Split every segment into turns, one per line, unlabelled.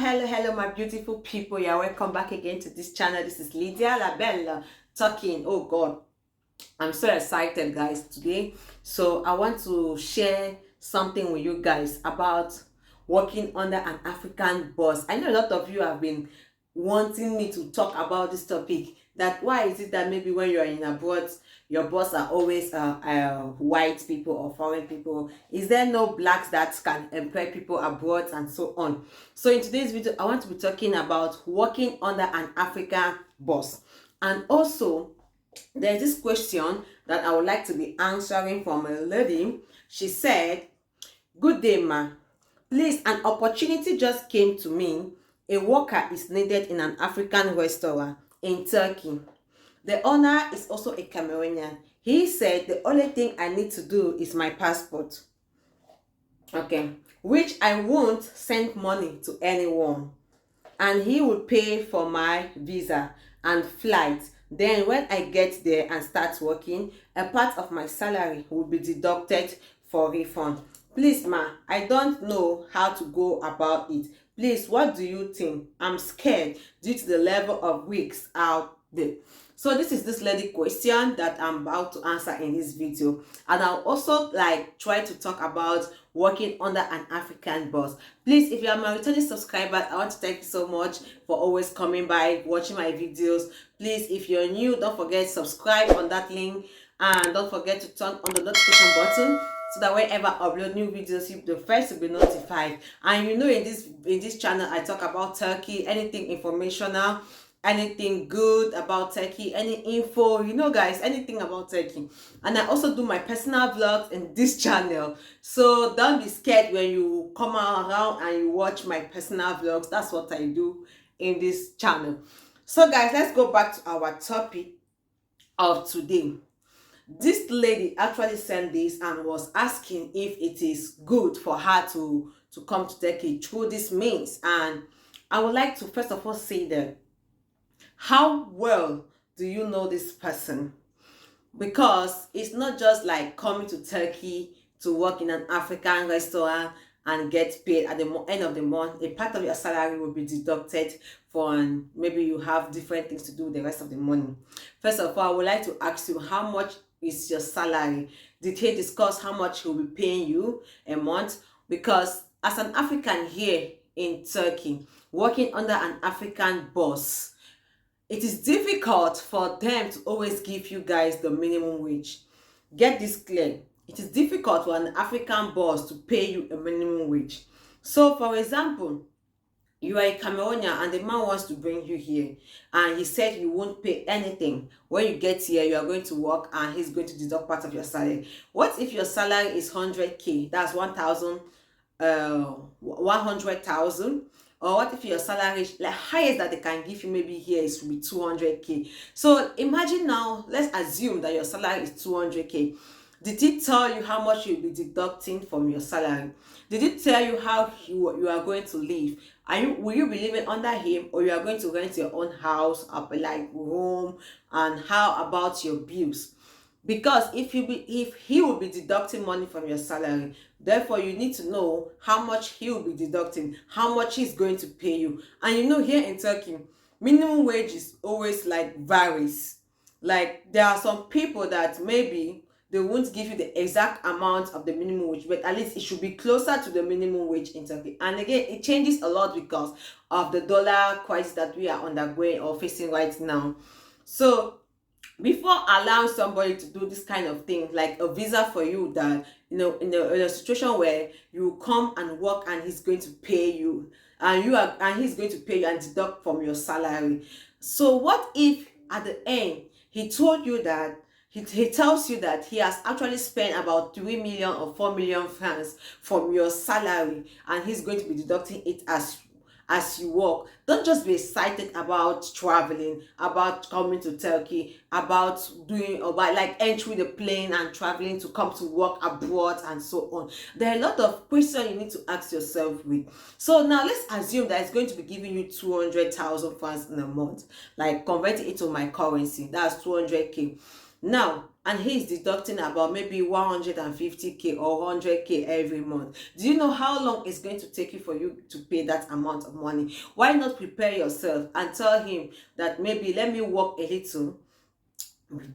Hello, my beautiful people. You're welcome back again to this channel. This is Lydia La Bella talking. Oh God, I'm so excited, guys, today. So I want to share something with you guys about working under an African boss. I know a lot of you have been wanting me to talk about this topic. That why is it that maybe when you're in abroad, your boss are always white people or foreign people? Is there no blacks that can employ people abroad and so on? So in today's video, I want to be talking about working under an African boss. And also, there's this question that I would like to be answering from a lady. She said, "Good day, ma. Please, an opportunity just came to me. A worker is needed in an African restaurant in Turkey. The owner is also a Cameroonian. He said the only thing I need to do is my passport. Okay, which I won't send money to anyone. And he will pay for my visa and flight. Then when I get there and start working, a part of my salary will be deducted for refund. Please, ma, I don't know how to go about it. Please, what do you think? I'm scared due to the level of risks out there." So this lady question that I'm about to answer in this video, and I'll also try to talk about working under an African boss. Please, if you are my returning subscriber, I want to thank you so much for always coming by, watching my videos. Please, if you're new, don't forget to subscribe on that link, and don't forget to turn on the notification button so that whenever I upload new videos, you'll be the first to be notified. And you know, in this channel, I talk about Turkey, anything informational, anything good about Turkey, any info, you know, guys, anything about Turkey. And I also do my personal vlogs in this channel, so don't be scared when you come around and you watch my personal vlogs. That's what I do in this channel. So guys, let's go back to our topic of today. This lady actually sent this and was asking if it is good for her to come to Turkey through this means. And I would like to first of all say that, how well do you know this person? Because it's not just like coming to Turkey to work in an African restaurant and get paid at the end of the month. A part of your salary will be deducted for, and maybe you have different things to do the rest of the money. First of all, I would like to ask you, how much is your salary? Did he discuss how much he will be paying you a month? Because as an African here in Turkey, working under an African boss, it is difficult for them to always give you guys the minimum wage. Get this clear. It is difficult for an African boss to pay you a minimum wage. So, for example, you are a Cameroonian and the man wants to bring you here, and he said he won't pay anything. When you get here, you are going to work and he's going to deduct part of your salary. What if your salary is 100k? That's 100,000. Or what if your salary is highest that they can give you maybe here is to be 200k? So imagine now, let's assume that your salary is 200k. Did he tell you how much you'll be deducting from your salary? Did he tell you how you are going to live? Will you be living under him, or you are going to rent your own house, up like room? And how about your bills? Because if he will be deducting money from your salary, therefore you need to know how much he will be deducting, how much he's going to pay you. And you know, here in Turkey, minimum wage is always varies. Like, there are some people that maybe they won't give you the exact amount of the minimum wage, but at least it should be closer to the minimum wage in Turkey. And again, it changes a lot because of the dollar crisis that we are undergoing or facing right now. So before allowing somebody to do this kind of thing, like a visa for you, that in a situation where you come and work and he's going to pay you, and he's going to pay you and deduct from your salary. So what if at the end he told you that he tells you that he has actually spent about 3 million or 4 million francs from your salary, and he's going to be deducting it as you work? Don't just be excited about traveling, about coming to Turkey, about entering the plane and traveling to come to work abroad and so on. There are a lot of questions you need to ask yourself with. So now let's assume that it's going to be giving you 200,000 francs in a month, like converting it to my currency, that's 200k. Now, and he is deducting about maybe 150k or 100k every month. Do you know how long it's going to take you for you to pay that amount of money? Why not prepare yourself and tell him that maybe let me work a little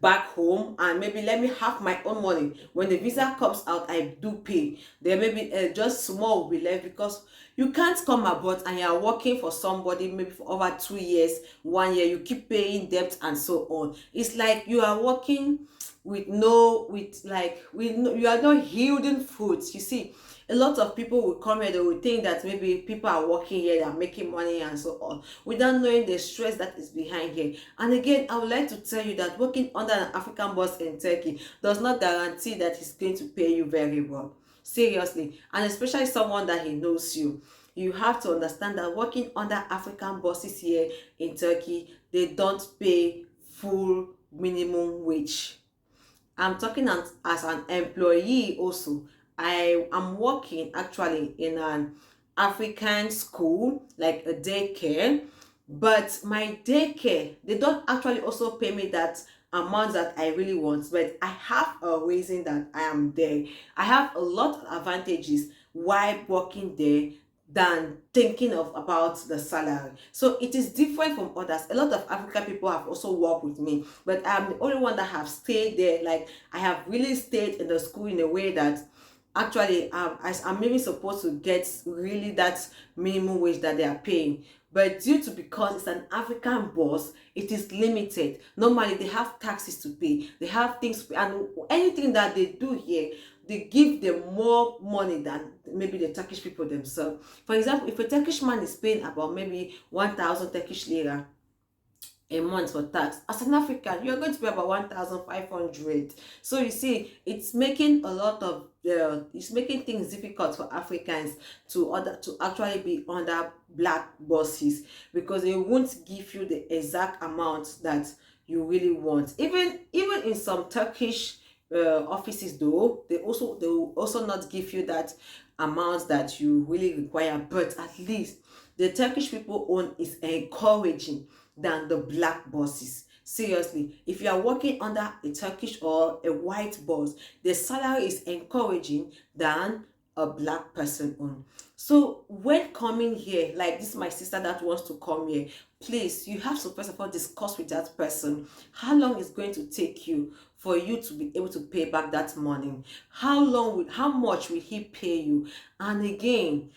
back home, and maybe let me have my own money. When the visa comes out, I do pay. Then maybe just small will be left, because you can't come abroad and you are working for somebody maybe for over 2 years, 1 year, you keep paying debt and so on. It's like you are working with no, with like with no, you are not yielding fruits. You see, a lot of people will come here, they will think that maybe people are working here, they are making money and so on, without knowing the stress that is behind here. And again, I would like to tell you that working under an African boss in Turkey does not guarantee that he's going to pay you very well. Seriously. And especially someone that he knows you. You have to understand that working under African bosses here in Turkey, they don't pay full minimum wage. I'm talking as an employee also. I am working actually in an African school, like a daycare, but my daycare, they don't actually also pay me that amount that I really want. But I have a reason that I am there. I have a lot of advantages while working there than thinking of about the salary. So it is different from others. A lot of African people have also worked with me, but I'm the only one that have stayed there. Like, I have really stayed in the school in a way that actually I'm maybe supposed to get really that minimum wage that they are paying. But due to, because it's an African boss, it is limited. Normally they have taxes to pay, they have things to pay, and anything that they do here, they give them more money than maybe the Turkish people themselves. For example, if a Turkish man is paying about maybe 1,000 Turkish lira a month for tax, as an African you're going to pay about 1,500. So you see, it's making a lot of it's making things difficult for Africans to actually be under black bosses, because they won't give you the exact amount that you really want. Even in some Turkish offices though, they will also not give you that amount that you really require. But at least the Turkish people own is encouraging than the black bosses. Seriously, if you are working under a Turkish or a white boss, the salary is encouraging than a black person own. So when coming here, like this my sister that wants to come here, please, you have to first of all discuss with that person how long it's going to take you for you to be able to pay back that money. How much will he pay you? And again,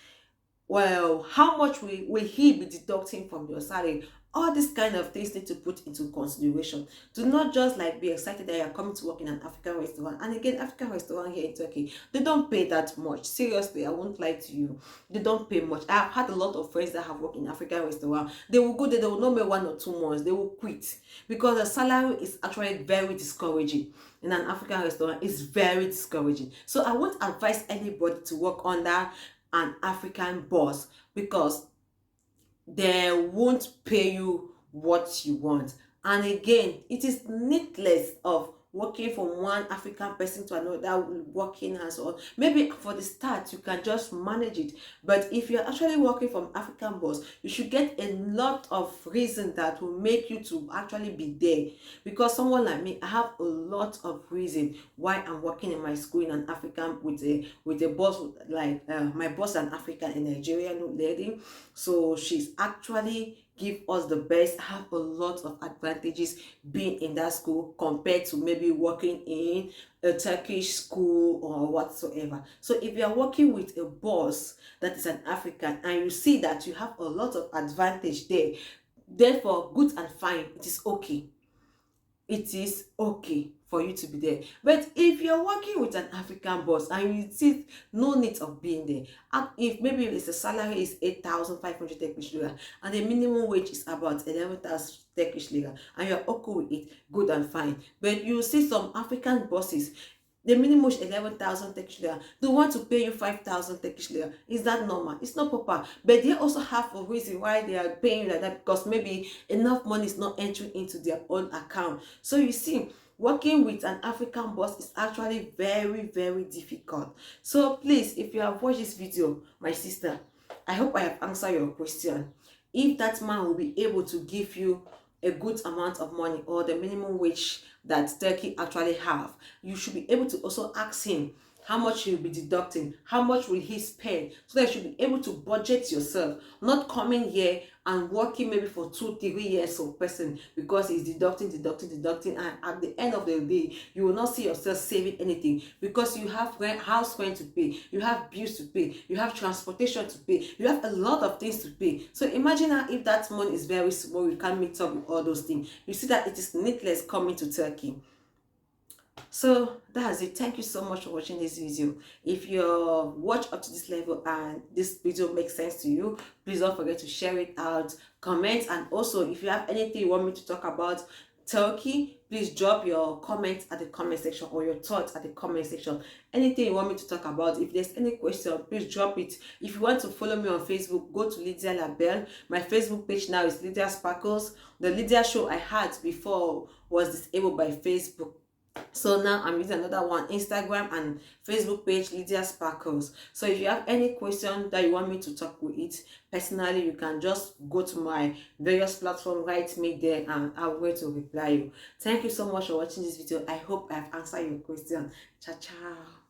well, how much will he be deducting from your salary? All these kind of things need to put into consideration. Do not just like be excited that you're coming to work in an African restaurant. And again, African restaurant here in Turkey, they don't pay that much. Seriously, I won't lie to you, they don't pay much. I've had a lot of friends that have worked in African restaurant. They will go there, they will not make 1 or 2 months, they will quit, because the salary is actually very discouraging. In an African restaurant, it's very discouraging. So I won't advise anybody to work under an African boss, because they won't pay you what you want. And again, it is needless of working from one African person to another, working and so on. Maybe for the start you can just manage it, but if you're actually working from African boss, you should get a lot of reason that will make you to actually be there. Because someone like me, I have a lot of reason why I'm working in my school in an African with a boss, like my boss, an African, a Nigerian lady. So she's actually give us the best, have a lot of advantages being in that school compared to maybe working in a Turkish school or whatsoever. So if you are working with a boss that is an African and you see that you have a lot of advantage there, therefore good and fine, it is okay. It is okay for you to be there. But if you're working with an African boss and you see no need of being there, and if maybe it's the salary is 8,500 Turkish lira and the minimum wage is about 11,000 Turkish lira, and you're okay with it, good and fine. But you see some African bosses, the minimum is 11,000 Turkish lira. They want to pay you 5,000 Turkish lira. Is that normal? It's not proper. But they also have a reason why they are paying you like that, because maybe enough money is not entering into their own account. So you see, working with an African boss is actually very, very difficult. So please, if you have watched this video, my sister, I hope I have answered your question. If that man will be able to give you a good amount of money or the minimum wage that Turkey actually have, you should be able to also ask him how much he'll be deducting, how much will he spend, so that you should be able to budget yourself, not coming here and working maybe for 2 3 years for person, because he's deducting, and at the end of the day you will not see yourself saving anything, because you have house rent to pay, you have bills to pay, you have transportation to pay, you have a lot of things to pay. So imagine how if that money is very small, you can't meet up with all those things. You see that it is needless coming to Turkey. So that's it. Thank you so much for watching this video. If you watch up to this level and this video makes sense to you, please don't forget to share it out, comment, and also if you have anything you want me to talk about Turkey, please drop your comments at the comment section, or your thoughts at the comment section. Anything you want me to talk about, if there's any question, please drop it. If you want to follow me on Facebook, go to Lydia Labelle. My Facebook page now is Lydia Sparkles. The Lydia show I had before was disabled by Facebook, so now I'm using another one, Instagram and Facebook page, Lydia Sparkles. So if you have any question that you want me to talk with it personally, you can just go to my various platforms, write me there, and I'll wait to reply you. Thank you so much for watching this video. I hope I've answered your question. Ciao ciao.